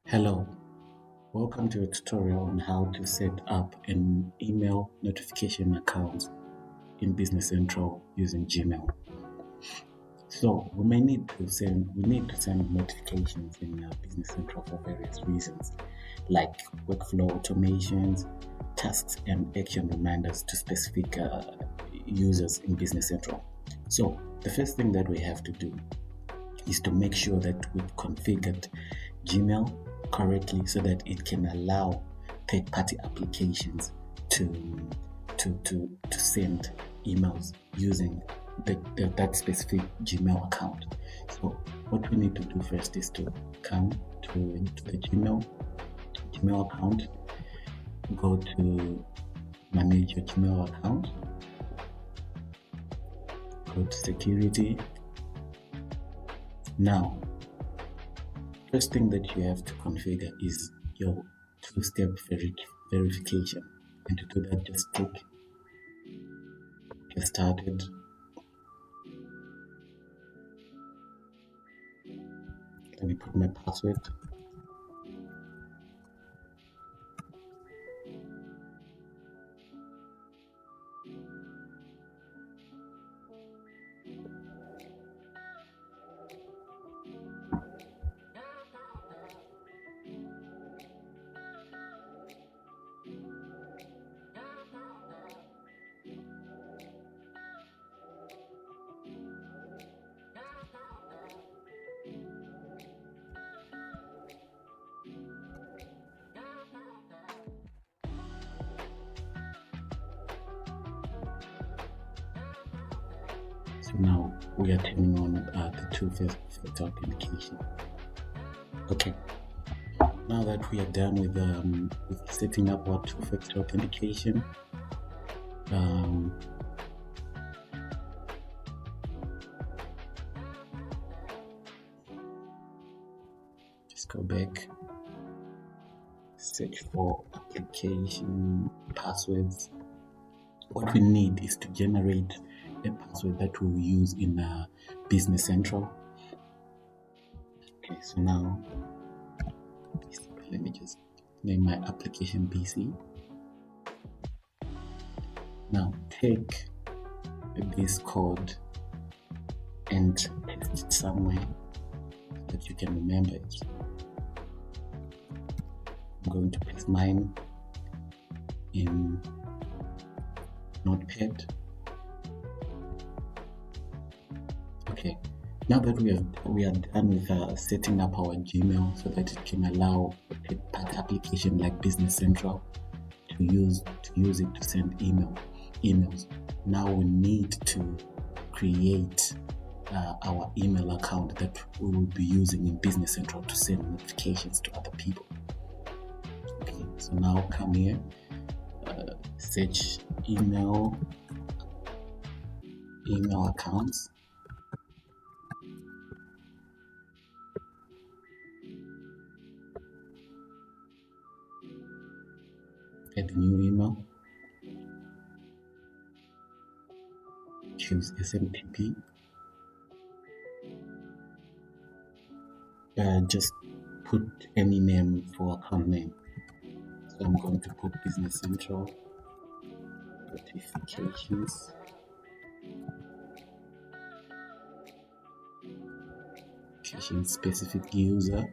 Hello, welcome to a tutorial on how to set up an email notification account in Business Central using Gmail. So we need to send notifications in Business Central for various reasons, like workflow automations, tasks, and action reminders to specific users in Business Central. So the first thing that we have to do is to make sure that we've configured Gmail correctly so that it can allow third-party applications to send emails using that specific Gmail account. So what we need to do first is to come to the Gmail account, go to manage your Gmail account, go to security. Now, first thing that you have to configure is your two-step verification. And to do that, just click get started. Let me put my password. So now we are turning on the two-factor authentication. Okay. Now that we are done with setting up our two-factor authentication, just go back, search for application passwords. What we need is to generate a password that we'll use in Business Central. Okay, so now let me just name my application BC. Now take this code and paste it somewhere so that you can remember it. I'm going to paste mine in Notepad. Okay, now that we are done with setting up our Gmail so that it can allow a third-party application like Business Central to use it to send emails. Now we need to create our email account that we will be using in Business Central to send notifications to other people. Okay, so now come here, search email accounts. Add a new email. Choose SMTP. Just put any name for account name. So I'm going to put Business Central notifications. Specific user.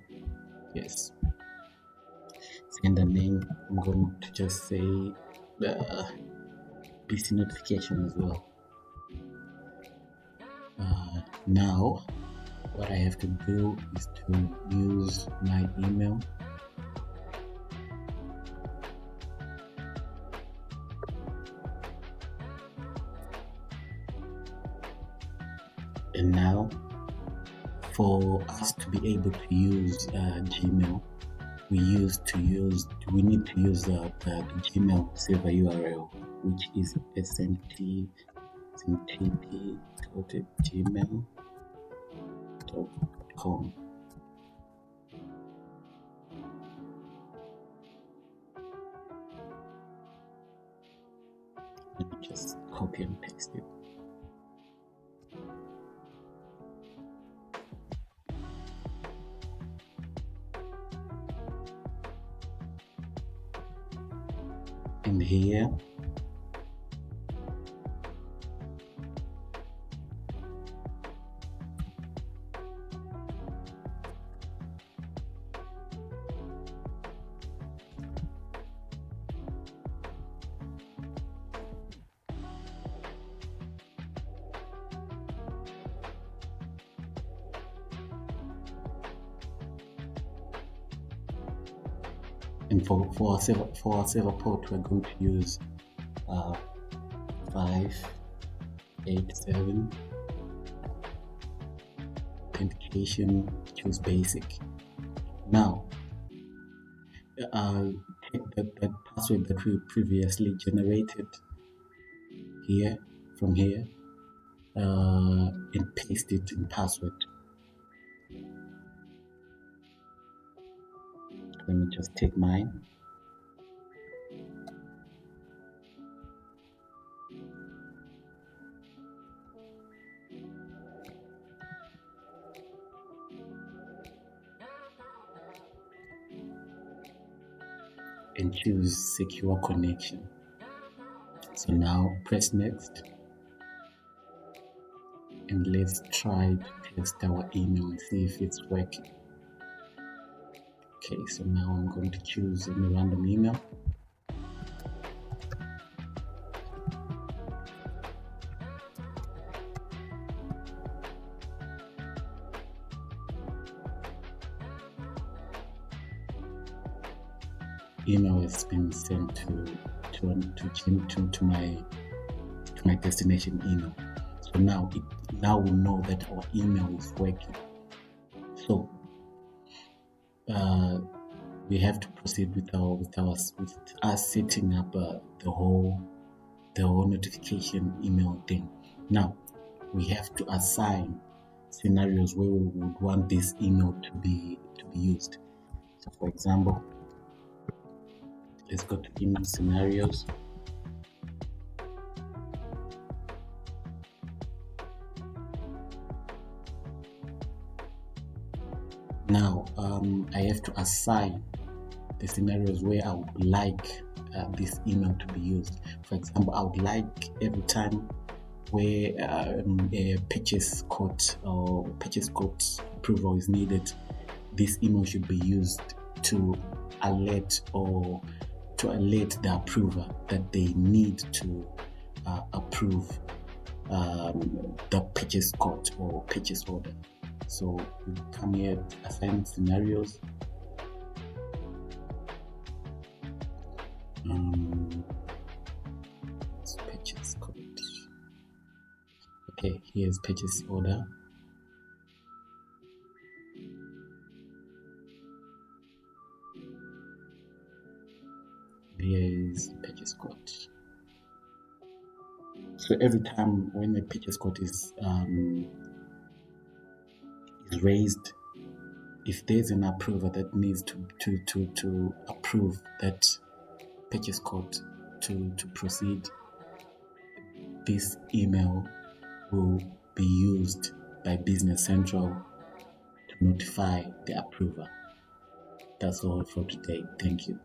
Yes. Sender name. I'm going to just say BC notification as well. Now what I have to do is to use my email. And now for us to be able to use Gmail, we need to use the Gmail server URL, which is smtp.gmail.com. Let me just copy and paste it. in here. And for our server port, we're going to use 587. Authentication, choose basic. Now, take that password that we previously generated here, from here, and paste it in password. Let me just take mine. And choose secure connection. So now press next. And let's try to test our email and see if it's working. Okay, so now I'm going to choose any random email. Email has been sent to my destination email. So now we know that our email is working. So we have to proceed with us setting up the whole notification email thing. Now we have to assign scenarios where we would want this email to be used. So for example, let's go to email scenarios. Now I have to assign the scenarios where I would like this email to be used. For example, I would like every time where a purchase code or purchase code approval is needed, this email should be used to alert the approver that they need to approve the purchase code or purchase order. So we come here, assign scenarios. Purchase code. Okay, here's purchase order. Here is purchase code. So every time when the purchase code is raised, if there's an approver that needs to approve that purchase code to proceed, this email will be used by Business Central to notify the approver. That's all for today. Thank you.